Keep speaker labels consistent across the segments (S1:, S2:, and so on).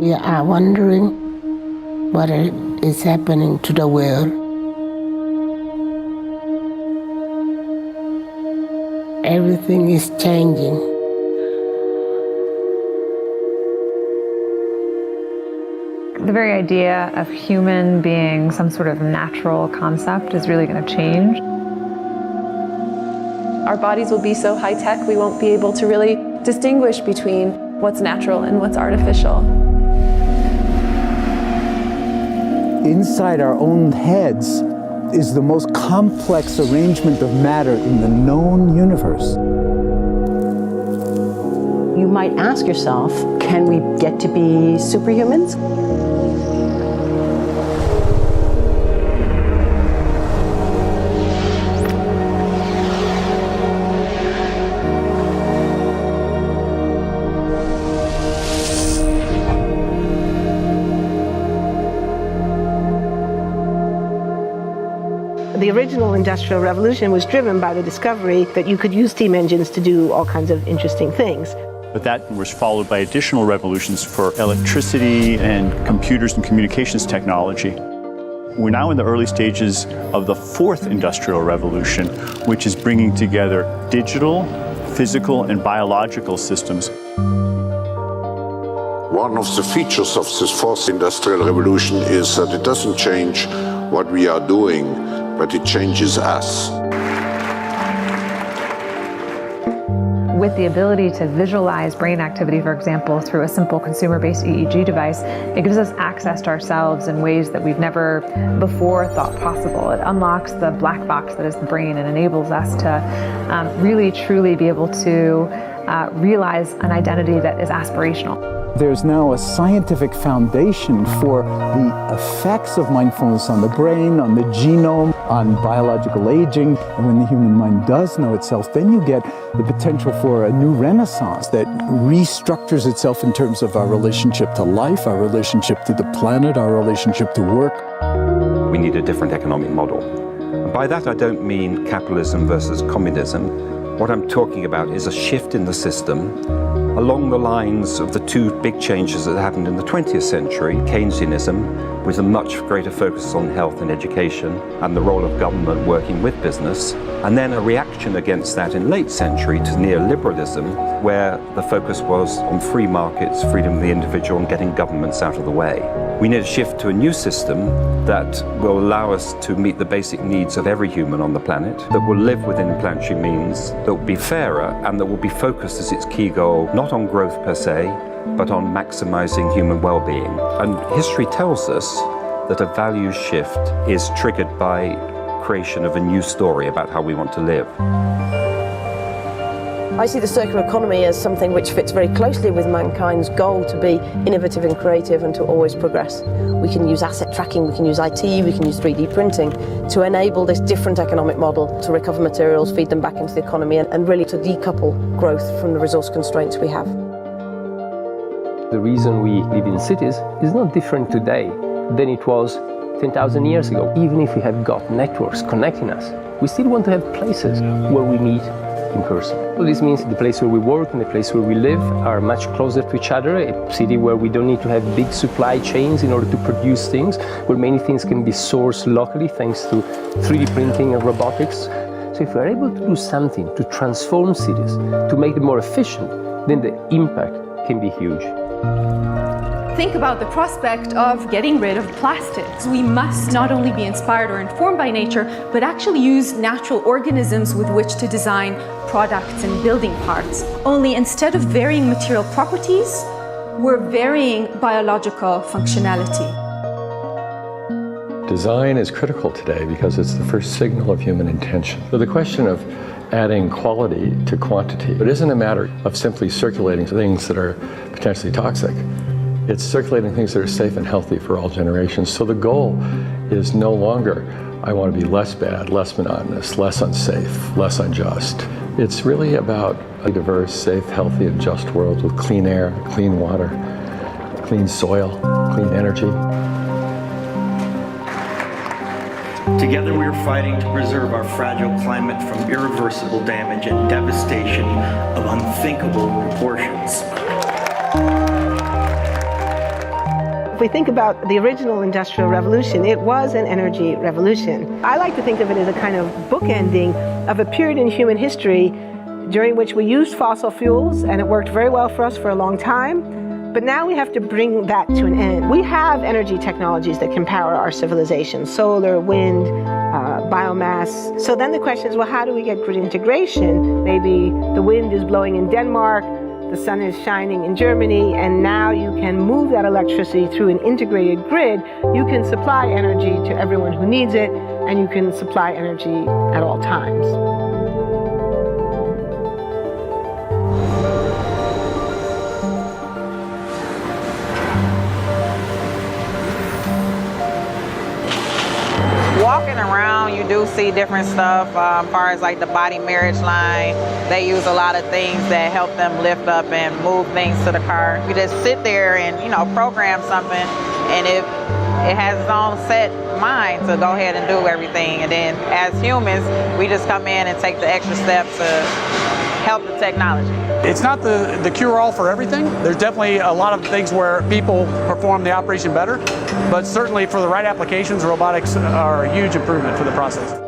S1: We are wondering what is happening to the world. Everything is changing.
S2: The very idea of human being some sort of natural concept is really going to change.
S3: Our bodies will be so high-tech, we won't be able to really distinguish between what's natural and what's artificial.
S4: Inside our own heads is the most complex arrangement of matter in the known universe.
S5: You might ask yourself, can we get to be superhumans?
S6: The original Industrial Revolution was driven by the discovery that you could use steam engines to do all kinds of interesting things.
S7: But that was followed by additional revolutions for electricity and computers and communications technology. We're now in the early stages of the fourth industrial revolution, which is bringing together digital, physical, and biological systems.
S8: One of the features of this fourth industrial revolution is that it doesn't change what we are doing, but it changes us.
S2: With the ability to visualize brain activity, for example, through a simple consumer-based EEG device, it gives us access to ourselves in ways that we've never before thought possible. It unlocks the black box that is the brain and enables us to really, truly be able to realize an identity that is aspirational.
S4: There's now a scientific foundation for the effects of mindfulness on the brain, on the genome, on biological aging. And when the human mind does know itself, then you get the potential for a new renaissance that restructures itself in terms of our relationship to life, our relationship to the planet, our relationship to work.
S9: We need a different economic model. And by that I don't mean capitalism versus communism. What I'm talking about is a shift in the system along the lines of the two big changes that happened in the 20th century, Keynesianism, with a much greater focus on health and education and the role of government working with business, and then a reaction against that in late century to neoliberalism, where the focus was on free markets, freedom of the individual, and getting governments out of the way. We need a shift to a new system that will allow us to meet the basic needs of every human on the planet, that will live within planetary means, that will be fairer, and that will be focused as its key goal, not on growth per se, but on maximizing human well-being. And history tells us that a values shift is triggered by creation of a new story about how we want to live.
S5: I see the circular economy as something which fits very closely with mankind's goal to be innovative and creative and to always progress. We can use asset tracking, we can use IT, we can use 3D printing to enable this different economic model to recover materials, feed them back into the economy, and really to decouple growth from the resource constraints we have.
S10: The reason we live in cities is not different today than it was 10,000 years ago. Even if we have got networks connecting us, we still want to have places where we meet in person. So this means the place where we work and the place where we live are much closer to each other, a city where we don't need to have big supply chains in order to produce things, where many things can be sourced locally thanks to 3D printing and robotics. So if we're able to do something to transform cities, to make them more efficient, then the impact can be huge.
S11: Think about the prospect of getting rid of plastics. We must not only be inspired or informed by nature, but actually use natural organisms with which to design products and building parts. Only instead of varying material properties, we're varying biological functionality.
S12: Design is critical today because it's the first signal of human intention. So the question of adding quality to quantity, it isn't a matter of simply circulating things that are potentially toxic. It's circulating things that are safe and healthy for all generations. So the goal is no longer, I want to be less bad, less monotonous, less unsafe, less unjust. It's really about a diverse, safe, healthy, and just world with clean air, clean water, clean soil, clean energy.
S13: Together we are fighting to preserve our fragile climate from irreversible damage and devastation of unthinkable proportions.
S6: we think about the original Industrial Revolution, it was an energy revolution. I like to think of it as a kind of bookending of a period in human history during which we used fossil fuels, and it worked very well for us for a long time. But now we have to bring that to an end. We have energy technologies that can power our civilization: solar, wind, biomass. So then the question is, well, how do we get grid integration? Maybe the wind is blowing in Denmark, the sun is shining in Germany, and now you can move that electricity through an integrated grid. You can supply energy to everyone who needs it, and you can supply energy at all times.
S14: Walking around, you do see different stuff as far as like the body marriage line. They use a lot of things that help them lift up and move things to the car. You just sit there and, you know, program something, and it has its own set mind to go ahead and do everything. And then as humans, we just come in and take the extra steps to help the technology.
S15: It's not the cure-all for everything. There's definitely a lot of things where people perform the operation better, but certainly for the right applications, robotics are a huge improvement for the process.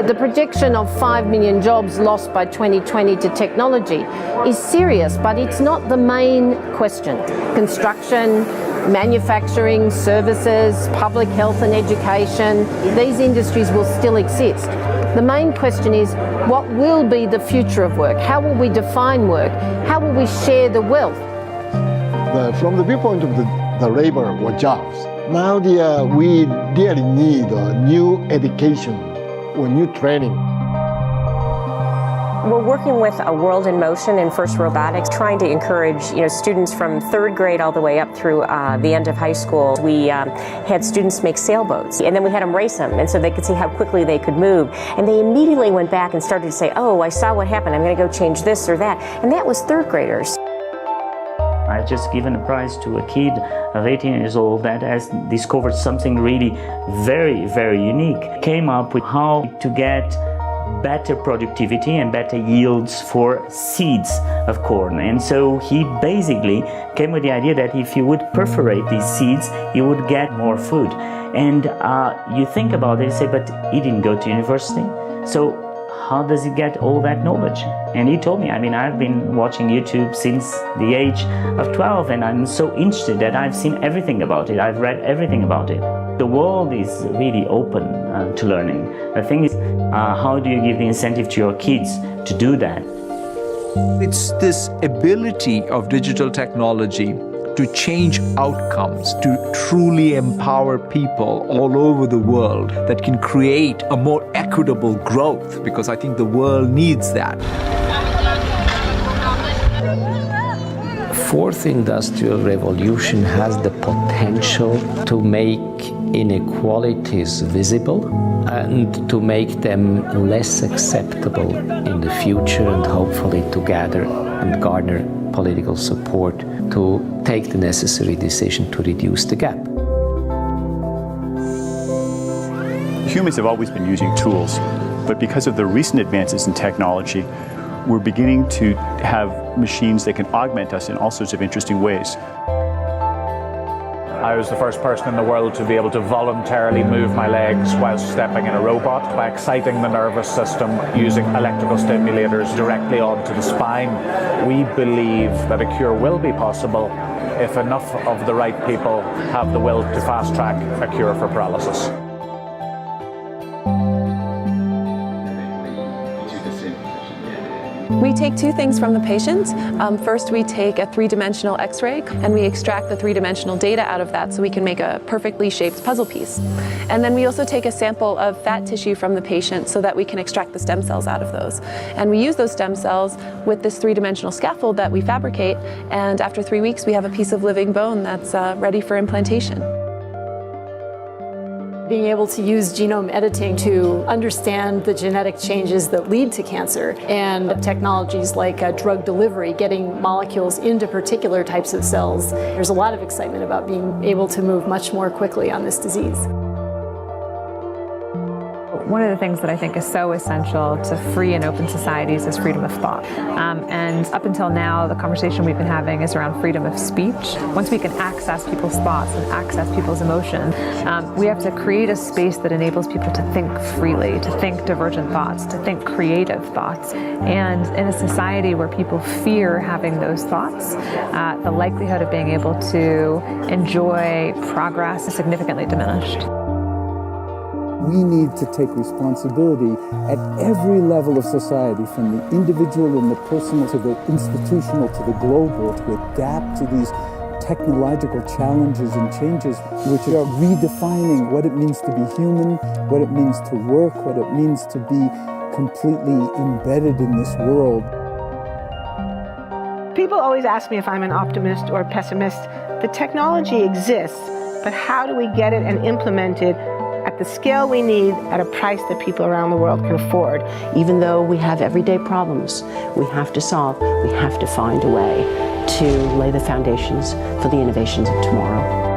S16: The projection of 5 million jobs lost by 2020 to technology is serious, but it's not the main question. Construction, manufacturing, services, public health and education, these industries will still exist. The main question is, what will be the future of work? How will we define work? How will we share the wealth?
S17: From the viewpoint of the labor or jobs, now we really need new education or new training.
S18: We're working with a World in Motion and FIRST Robotics, trying to encourage students from 3rd grade all the way up through the end of high school. We had students make sailboats, and then we had them race them, and so they could see how quickly they could move. And they immediately went back and started to say, oh, I saw what happened, I'm going to go change this or that. And that was 3rd graders.
S19: I just given a prize to a kid of 18 years old that has discovered something really very, very unique. Came up with how to get better productivity and better yields for seeds of corn. And so he basically came with the idea that if you would perforate these seeds, you would get more food. And you think about it and say, but he didn't go to university. So how does he get all that knowledge? And he told me, I've been watching YouTube since the age of 12, and I'm so interested that I've seen everything about it. I've read everything about it. The world is really open to learning. The thing is, how do you give the incentive to your kids to do that?
S20: It's this ability of digital technology to change outcomes, to truly empower people all over the world that can create a more equitable growth, because I think the world needs that.
S21: Fourth Industrial Revolution has the potential to make inequalities visible and to make them less acceptable in the future, and hopefully to gather and garner political support to take the necessary decision to reduce the gap.
S7: Humans have always been using tools, but because of the recent advances in technology, we're beginning to have machines that can augment us in all sorts of interesting ways.
S22: I was the first person in the world to be able to voluntarily move my legs while stepping in a robot by exciting the nervous system using electrical stimulators directly onto the spine. We believe that a cure will be possible if enough of the right people have the will to fast-track a cure for paralysis.
S3: We take two things from the patient. First, we take a 3-dimensional X-ray, and we extract the 3-dimensional data out of that so we can make a perfectly shaped puzzle piece. And then we also take a sample of fat tissue from the patient so that we can extract the stem cells out of those. And we use those stem cells with this 3-dimensional scaffold that we fabricate, and after 3 weeks we have a piece of living bone that's ready for implantation.
S23: Being able to use genome editing to understand the genetic changes that lead to cancer, and technologies like drug delivery, getting molecules into particular types of cells. There's a lot of excitement about being able to move much more quickly on this disease.
S1: One of the things that I think is so essential to free and open societies is freedom of thought. And up until now, the conversation we've been having is around freedom of speech. Once we can access people's thoughts and access people's emotions, we have to create a space that enables people to think freely, to think divergent thoughts, to think creative thoughts. And in a society where people fear having those thoughts, the likelihood of being able to enjoy progress is significantly diminished.
S4: We need to take responsibility at every level of society, from the individual and the personal to the institutional to the global, to adapt to these technological challenges and changes which are redefining what it means to be human, what it means to work, what it means to be completely embedded in this world.
S6: People always ask me if I'm an optimist or a pessimist. The technology exists, but how do we get it and implement it at the scale we need at a price that people around the world can afford?
S2: Even though we have everyday problems we have to solve, we have to find a way to lay the foundations for the innovations of tomorrow.